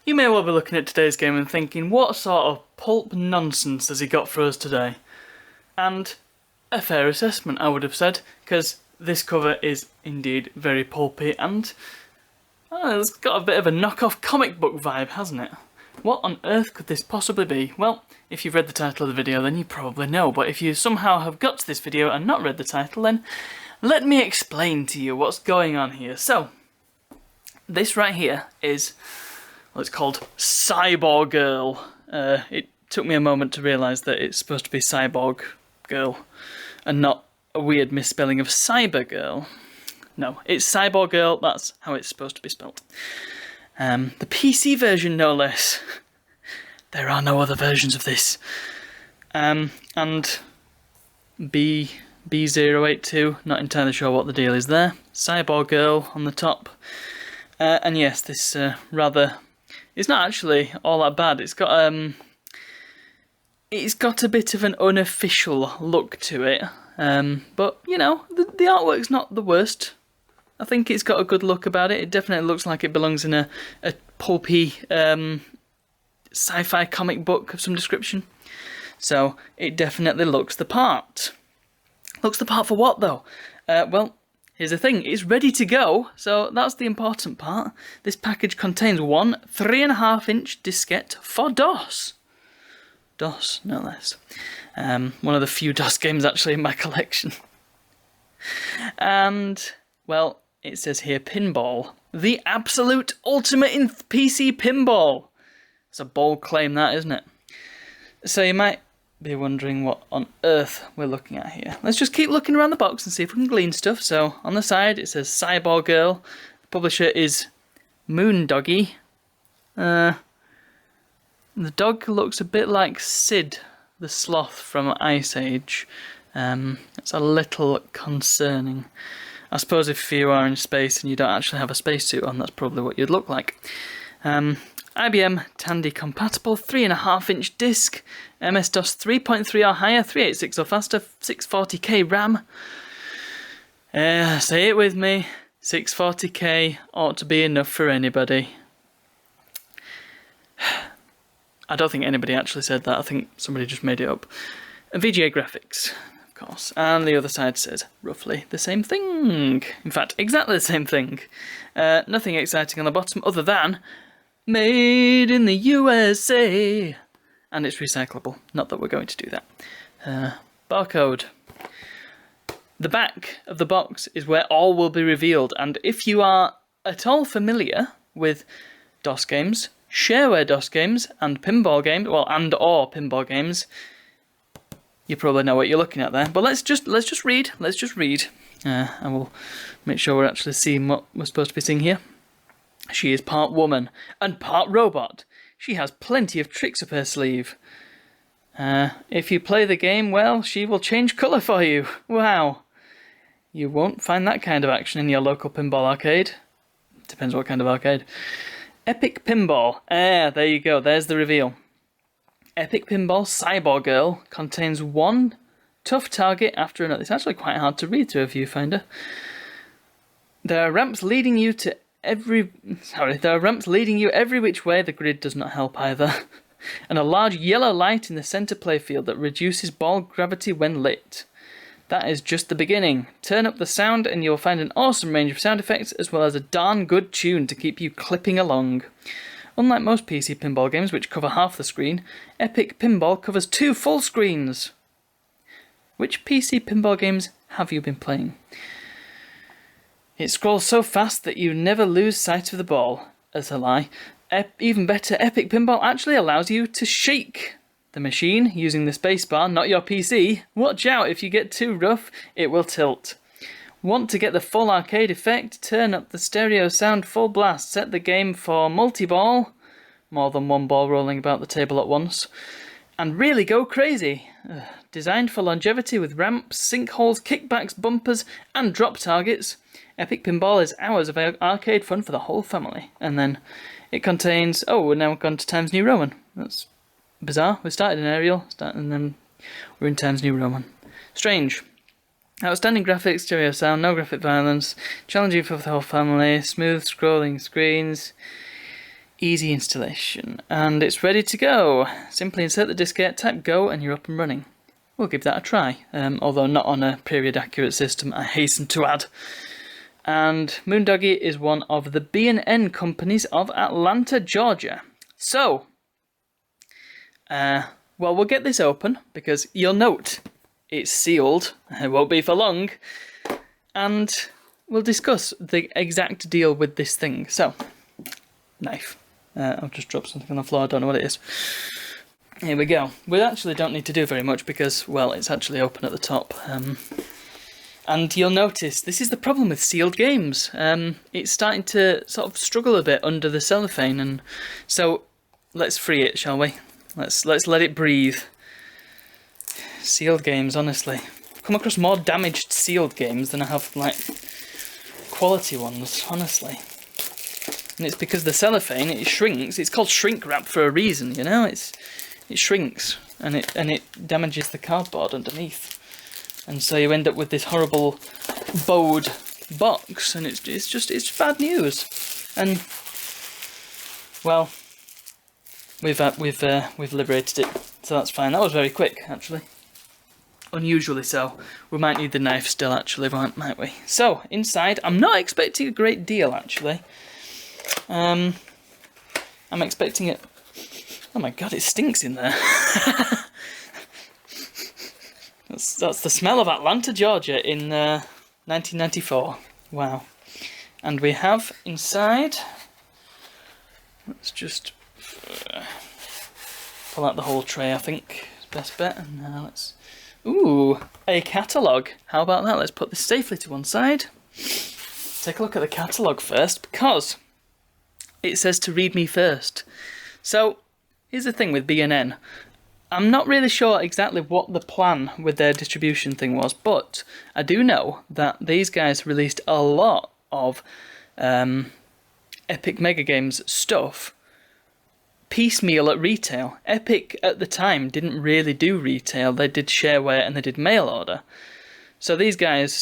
You may well be looking at today's game and thinking, what sort of pulp nonsense has he got for us today? And a fair assessment, I would have said, because this cover is indeed very pulpy and it's got a bit of a knockoff comic book vibe, hasn't it? What on earth could this possibly be? Well, if you've read the title of the video, then you probably know, but if you somehow have got to this video and not read the title, then let me explain to you what's going on here. So, this right here is, well, it's called Cyborgirl. It took me a moment to realise that it's supposed to be Cyborgirl and not a weird misspelling of Cybergirl. No, it's Cyborgirl, that's how it's supposed to be spelt. The PC version, no less. There are no other versions of this. And B082, not entirely sure what the deal is there. Cyborgirl on the top. And yes, this it's not actually all that bad. It's got a bit of an unofficial look to it. But you know, the artwork's not the worst. I think it's got a good look about it. It definitely looks like it belongs in a pulpy sci-fi comic book of some description. So it definitely looks the part. Looks the part for what though? Well, here's the thing. It's ready to go, so that's the important part. This package contains one 3.5-inch diskette for DOS. DOS, no less. One of the few DOS games actually in my collection. And, well, it says here Pinball. The absolute ultimate in PC pinball. It's a bold claim, that, isn't it? So you might be wondering what on earth we're looking at here. Let's just keep looking around the box and see if we can glean stuff. So on the side it says Cyborgirl. The publisher is Moondoggy. The dog looks a bit like Sid, the sloth from Ice Age. It's a little concerning. I suppose if you are in space and you don't actually have a spacesuit on, that's probably what you'd look like. IBM Tandy compatible, 3.5-inch disc, MS-DOS 3.3 or higher, 386 or faster, 640k RAM. Say it with me, 640k ought to be enough for anybody. I don't think anybody actually said that, I think somebody just made it up. VGA graphics, of course, and the other side says roughly the same thing. In fact, exactly the same thing. Nothing exciting on the bottom other than made in the USA, and it's recyclable. Not that we're going to do that. Barcode. The back of the box is where all will be revealed, and if you are at all familiar with DOS games, shareware DOS games, and pinball games, well, and/or pinball games, you probably know what you're looking at there. But let's just read. And we'll make sure we're actually seeing what we're supposed to be seeing here. She is part woman and part robot. She has plenty of tricks up her sleeve. If you play the game well, she will change colour for you. Wow. You won't find that kind of action in your local pinball arcade. Depends what kind of arcade. Epic Pinball. There you go. There's the reveal. Epic Pinball Cyborgirl contains one tough target after another. It's actually quite hard to read through a viewfinder. There are ramps leading you every which way. The grid does not help either. And a large yellow light in the centre playfield that reduces ball gravity when lit. That is just the beginning. Turn up the sound and you'll find an awesome range of sound effects as well as a darn good tune to keep you clipping along. Unlike most PC pinball games which cover half the screen, Epic Pinball covers 2 full screens. Which PC pinball games have you been playing? It scrolls so fast that you never lose sight of the ball. As a lie. Even better, Epic Pinball actually allows you to shake the machine using the spacebar, not your PC. Watch out, if you get too rough, it will tilt. Want to get the full arcade effect? Turn up the stereo sound full blast. Set the game for multi-ball, more than one ball rolling about the table at once, and really go crazy. Designed for longevity with ramps, sinkholes, kickbacks, bumpers, and drop targets, Epic Pinball is hours of arcade fun for the whole family. And then it contains... Oh, we're now gone to Times New Roman. That's bizarre. We started in Arial, and then we're in Times New Roman. Strange. Outstanding graphics, stereo sound, no graphic violence, challenging for the whole family, smooth scrolling screens. Easy installation, and it's ready to go. Simply insert the diskette, type go, and you're up and running. We'll give that a try, although not on a period accurate system, I hasten to add. And Moondoggy is one of the B&N companies of Atlanta, Georgia. So, well, we'll get this open, because you'll note it's sealed. It won't be for long. And we'll discuss the exact deal with this thing. So, knife. I've just dropped something on the floor, I don't know what it is. Here we go. We actually don't need to do very much because, well, it's actually open at the top. And you'll notice, this is the problem with sealed games. It's starting to sort of struggle a bit under the cellophane, and so let's free it, shall we? Let's let it breathe. Sealed games, honestly. I've come across more damaged sealed games than I have, like, quality ones, honestly. And it's because the cellophane, it shrinks. It's called shrink wrap for a reason, you know? It shrinks, and it damages the cardboard underneath. And so you end up with this horrible bowed box, and it's just bad news. And well, we've liberated it, so that's fine. That was very quick, actually. Unusually so. We might need the knife still, actually, might we? So inside, I'm not expecting a great deal, actually. I'm expecting it. Oh my god, it stinks in there. That's the smell of Atlanta, Georgia in 1994. Wow. And we have inside, let's just pull out the whole tray, I think is best bet. And now let's, ooh, a catalogue. How about that? Let's put this safely to one side. Take a look at the catalogue first, because it says to read me first. So here's the thing with B&N. I'm not really sure exactly what the plan with their distribution thing was, but I do know that these guys released a lot of Epic Mega Games stuff piecemeal at retail. Epic at the time didn't really do retail, they did shareware and they did mail order. So these guys,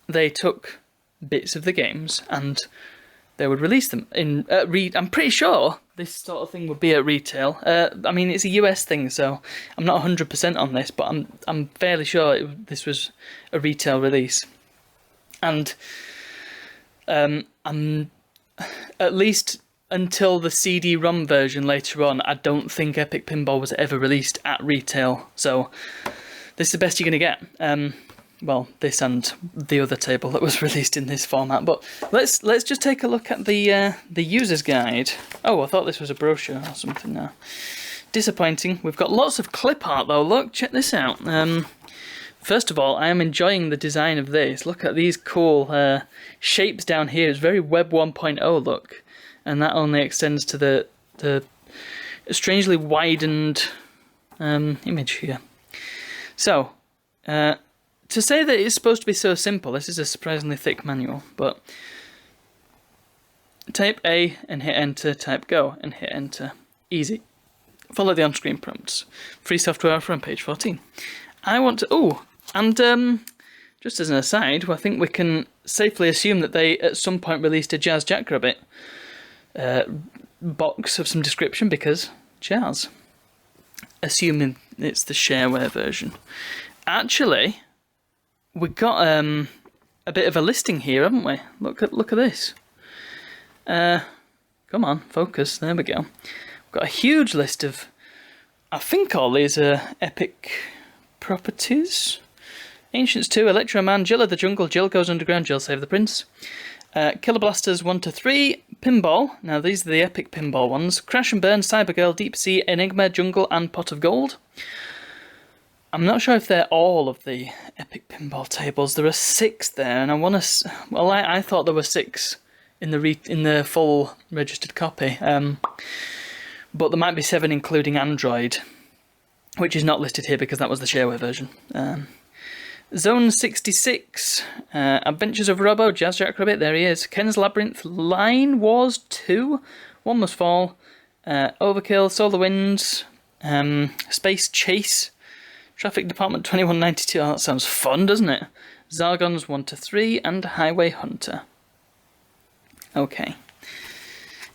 they took bits of the games and they would release them in I'm pretty sure this sort of thing would be at retail. I mean, it's a US thing, so I'm not 100% on this, but I'm fairly sure this was a retail release. And I'm at least until the CD-ROM version later on, I don't think Epic Pinball was ever released at retail. So this is the best you're going to get. Well, this and the other table that was released in this format. But let's just take a look at the user's guide. Oh, I thought this was a brochure or something now. Disappointing. We've got lots of clip art though. Look, check this out. First of all, I am enjoying the design of this. Look at these cool shapes down here. It's very Web 1.0 look, and that only extends to the strangely widened image here. So. To say that it's supposed to be so simple, this is a surprisingly thick manual, but type A and hit enter, type go and hit enter. Easy. Follow the on-screen prompts. Free software offer on page 14. I want to, oh, and just as an aside, I think we can safely assume that they at some point released a Jazz Jackrabbit box of some description, because Jazz. Assuming it's the shareware version. Actually, we got a bit of a listing here, haven't we? Look at this. Come on, focus. There we go. We've got a huge list of, I think all these are Epic properties. Ancients 2, Electro Man, Jill of the Jungle, Jill Goes Underground, Jill Save the Prince. Killer Blasters 1 to 3, Pinball. Now these are the Epic Pinball ones. Crash and Burn, Cyborgirl, Deep Sea, Enigma, Jungle, and Pot of Gold. I'm not sure if they're all of the Epic Pinball tables. There are 6 there, and I want to. Well, I thought there were 6 in the full registered copy, but there might be 7 including Android, which is not listed here because that was the shareware version. Zone 66, Adventures of Robo, Jazz Jackrabbit. There he is. Ken's Labyrinth, Line Wars 2, One Must Fall, Overkill, Solar Winds, Space Chase. Traffic Department 2192, oh, that sounds fun, doesn't it? Zargons 1 to 3, and Highway Hunter. Okay.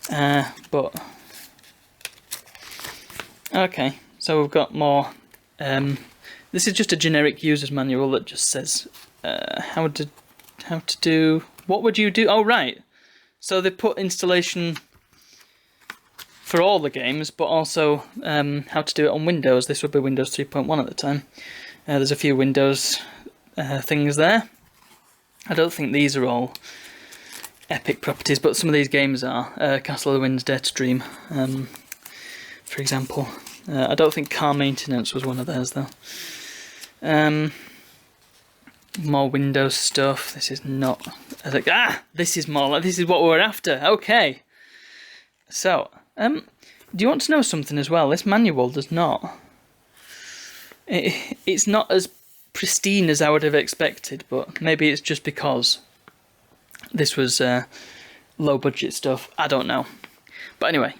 But okay, so we've got more. This is just a generic user's manual that just says how to do. What would you do? Oh right, so they put installation for all the games, but also how to do it on Windows. This would be Windows 3.1 at the time. There's a few Windows things there. I don't think these are all Epic properties, but some of these games are. Castle of the Winds, Dare to Dream, for example. I don't think Car Maintenance was one of theirs, though. More Windows stuff. This is not... This is more like... This is what we're after. Okay. So, do you want to know something as well? This manual does not... It's not as pristine as I would have expected, but maybe it's just because this was low budget stuff. I don't know. But anyway,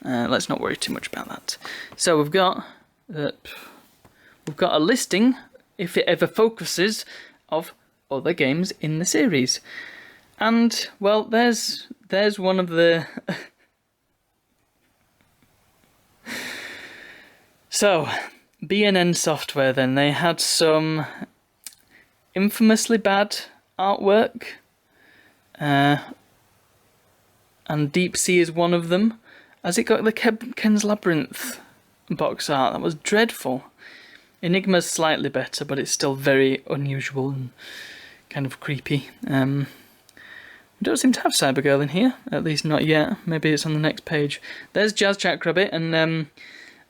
let's not worry too much about that. So we've got a listing, if it ever focuses, of other games in the series. And well, there's one of the So, B&N Software then, they had some infamously bad artwork. And Deep Sea is one of them. Has it got the Ken's Labyrinth box art? That was dreadful. Enigma's slightly better, but it's still very unusual and kind of creepy. We don't seem to have Cybergirl in here, at least not yet. Maybe it's on the next page. There's Jazz Jackrabbit, and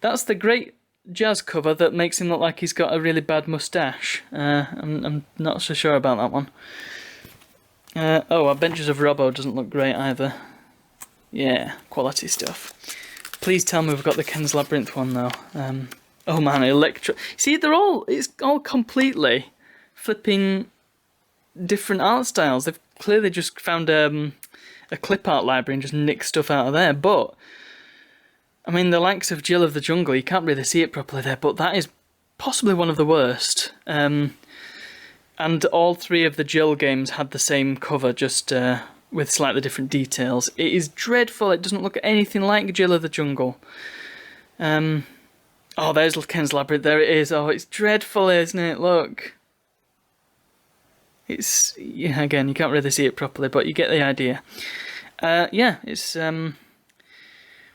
that's the great Jazz cover that makes him look like he's got a really bad moustache. I'm not so sure about that one. Adventures of Robbo doesn't look great either. Yeah, quality stuff. Please tell me we've got the Ken's Labyrinth one though. Oh man, Electro. See, it's all completely flipping different art styles. They've clearly just found a clip art library and just nicked stuff out of there. But I mean, the likes of Jill of the Jungle, you can't really see it properly there, but that is possibly one of the worst. And all three of the Jill games had the same cover, just with slightly different details. It is dreadful. It doesn't look anything like Jill of the Jungle. Oh, there's Ken's Labyrinth. There it is. Oh, it's dreadful, isn't it? Look. It's... Yeah, again, you can't really see it properly, but you get the idea. Yeah, it's...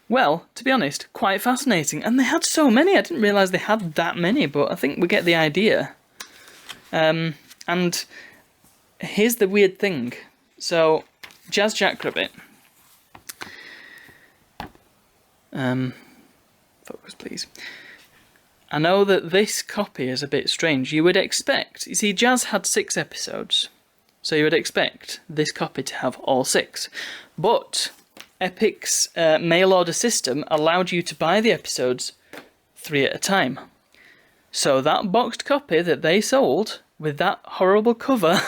Well, to be honest, quite fascinating. And they had so many. I didn't realise they had that many, but I think we get the idea. And here's the weird thing. So, Jazz Jackrabbit. Focus, please. I know that this copy is a bit strange. You would expect... You see, Jazz had 6 episodes. So you would expect this copy to have all 6. But Epic's mail order system allowed you to buy the episodes 3 at a time. So that boxed copy that they sold with that horrible cover...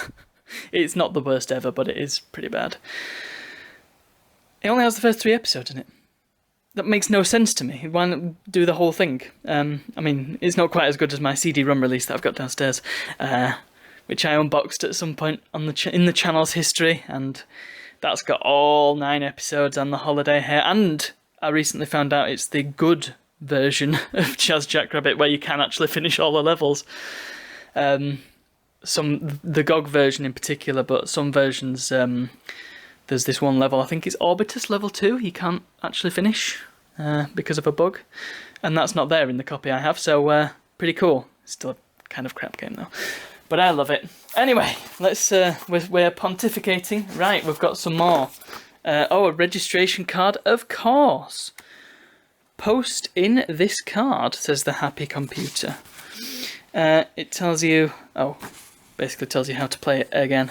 It's not the worst ever, but it is pretty bad. It only has the first 3 episodes in it. That makes no sense to me. Why not do the whole thing? I mean, it's not quite as good as my CD-ROM release that I've got downstairs, which I unboxed at some point on in the channel's history, and that's got all 9 episodes and the holiday hair. And I recently found out it's the good version of Jazz Jackrabbit, where you can actually finish all the levels. The GOG version in particular, but some versions, there's this one level, I think it's Orbitus level 2, you can't actually finish because of a bug, and that's not there in the copy I have, so pretty cool. It's still a kind of crap game though, but I love it. Anyway, let's we're pontificating. Right, we've got some more. A registration card, of course. Post in this card, says the happy computer. It tells you, basically tells you how to play it again.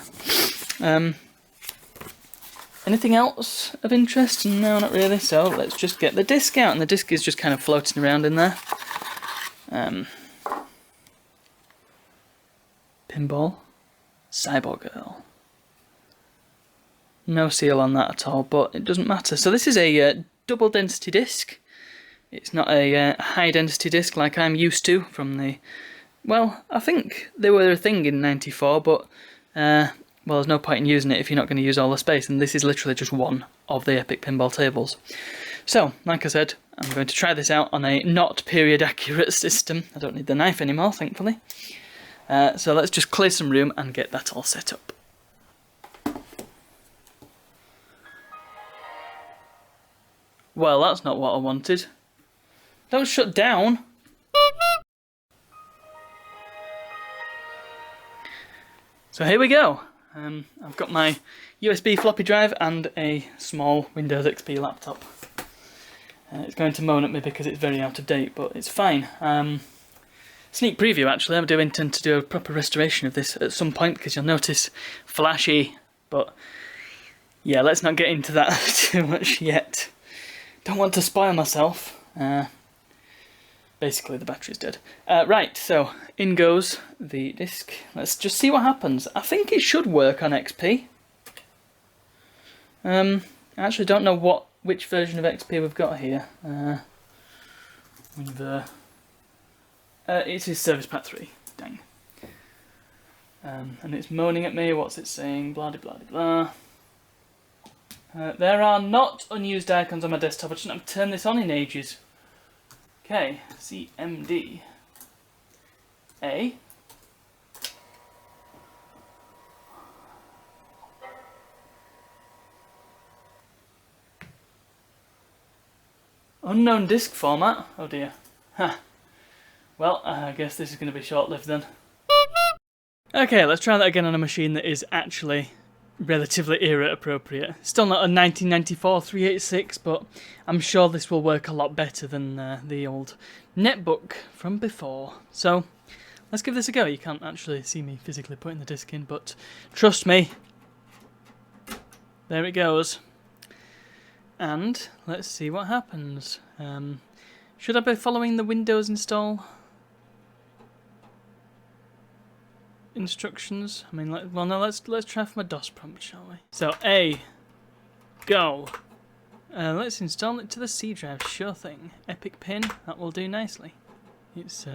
Anything else of interest? No, not really. So let's just get the disc out, and the disc is just kind of floating around in there. Pinball, Cyborgirl. No seal on that at all, but it doesn't matter. So this is a double density disc. It's not a high density disc like I'm used to from the... Well, I think they were a thing in '94, but well, there's no point in using it if you're not going to use all the space, and this is literally just one of the Epic Pinball tables. So, like I said, I'm going to try this out on a not period accurate system. I don't need the knife anymore, thankfully. So let's just clear some room and get that all set up. Well, that's not what I wanted. Don't shut down! So here we go. I've got my USB floppy drive and a small Windows XP laptop. It's going to moan at me because it's very out of date, but it's fine. Sneak preview, actually. I do intend to do a proper restoration of this at some point because you'll notice flashy, but yeah, let's not get into that too much yet. Don't want to spoil myself. Basically, the battery's dead. Right, so in goes the disc. Let's just see what happens. I think it should work on XP. I actually don't know which version of XP we've got here. It is Service Pack 3. Dang. And it's moaning at me. What's it saying? Blah de blah de blah. There are not unused icons on my desktop. I shouldn't have turned this on in ages. Okay, CMD. A. Unknown disk format. Oh dear. Huh. Well, I guess this is going to be short-lived then. Okay, let's try that again on a machine that is actually relatively era appropriate. Still not a 1994 386, but I'm sure this will work a lot better than the old netbook from before. So let's give this a go. You can't actually see me physically putting the disc in, but trust me, there it goes. And let's see what happens. Should I be following the Windows install instructions? I mean, well, no. Let's try for my DOS prompt, shall we? So A, go. Let's install it to the C drive. Sure thing. Epic pin. That will do nicely. It's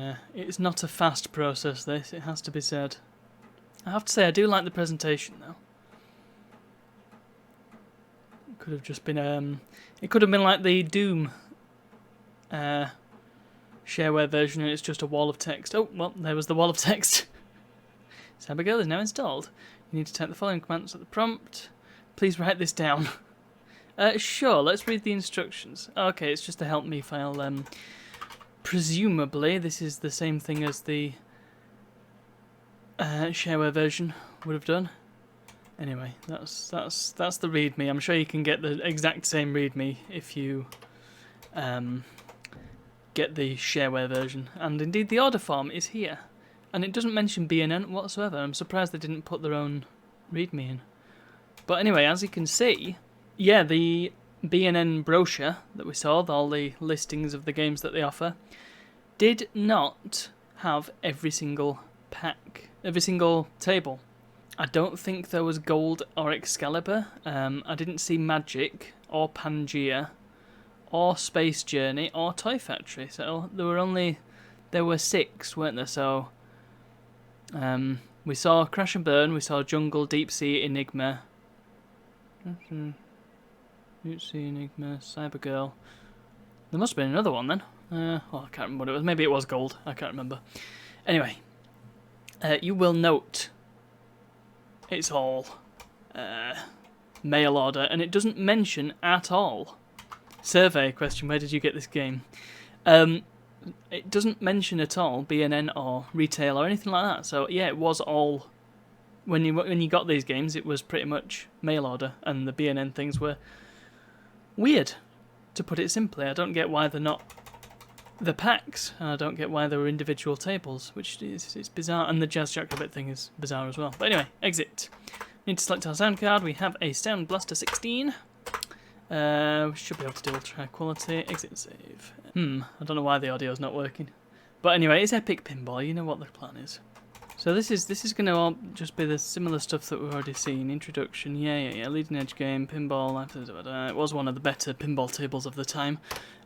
not a fast process. This, it has to be said. I have to say, I do like the presentation though. It could have just been it could have been like the Doom shareware version, and it's just a wall of text. Oh well, there was the wall of text. Cyborgirl is now installed. You need to type the following commands at the prompt. Please write this down. Sure, let's read the instructions. Okay, it's just a help me file. Presumably, this is the same thing as the shareware version would have done. Anyway, that's the README. I'm sure you can get the exact same README if you get the shareware version. And indeed, the order form is here. And it doesn't mention BNN whatsoever. I'm surprised they didn't put their own README in. But anyway, as you can see, yeah, the BNN brochure that we saw, with all the listings of the games that they offer, did not have every single pack, every single table. I don't think there was Gold or Excalibur. I didn't see Magic or Pangea or Space Journey or Toy Factory. So there were 6, weren't there? So we saw Crash and Burn, we saw Jungle, Deep Sea, Enigma. Deep Sea, Enigma, Cybergirl. There must have been another one then. I can't remember what it was. Maybe it was Gold. I can't remember. Anyway, you will note it's all mail order, and it doesn't mention at all. Survey question: where did you get this game? It doesn't mention at all BNN or retail or anything like that. So yeah, it was all when you got these games, it was pretty much mail order, and the BNN things were weird, to put it simply. I don't get why they're not the packs. I don't get why they were individual tables, which is bizarre, and the Jazz Jack Rabbit thing is bizarre as well. But anyway, exit. Need to select our sound card. We have a Sound Blaster 16. We should be able to do ultra high quality. Exit save. I don't know why the audio's not working. But anyway, it's Epic Pinball. You know what the plan is. So this is going to all just be the similar stuff that we've already seen. Introduction, yeah. Leading edge game, pinball. It was one of the better pinball tables of the time.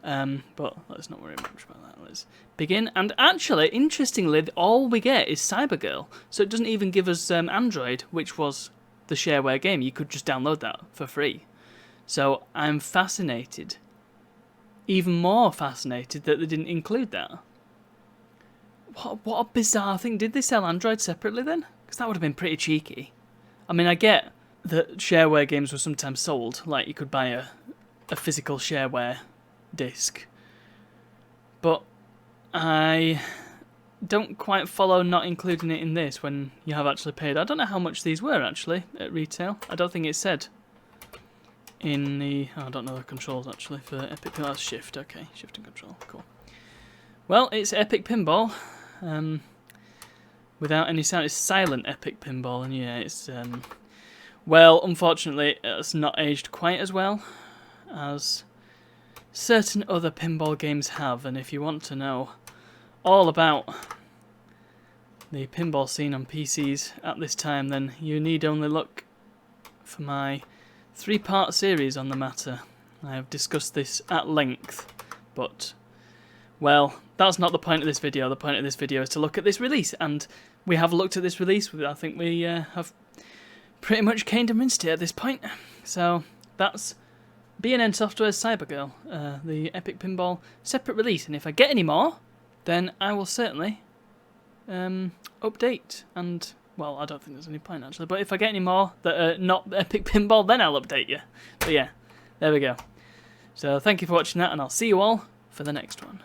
But let's not worry much about that. Let's begin. And actually, interestingly, all we get is Cybergirl. So it doesn't even give us Android, which was the shareware game. You could just download that for free. So I'm fascinated, even more fascinated, that they didn't include that. What a bizarre thing. Did they sell Android separately then? Because that would have been pretty cheeky. I mean, I get that shareware games were sometimes sold, like you could buy a physical shareware disc. But I don't quite follow not including it in this when you have actually paid. I don't know how much these were actually at retail. I don't think it said in the... I don't know the controls actually for Epic Pinball. Shift, okay. Shift and control, cool. Well, it's Epic Pinball. Without any sound. It's silent Epic Pinball, and yeah, it's... well, unfortunately, it's not aged quite as well as certain other pinball games have, and if you want to know all about the pinball scene on PCs at this time, then you need only look for my 3-part series on the matter. I have discussed this at length, but, well, that's not the point of this video. The point of this video is to look at this release, and we have looked at this release. I think we have pretty much caned and rinsed it at this point. So that's B&N Software's Cyborgirl, the Epic Pinball separate release, and if I get any more, then I will certainly update, and, well, I don't think there's any point actually, but if I get any more that are not Epic Pinball, then I'll update you. But yeah, there we go. So thank you for watching that, and I'll see you all for the next one.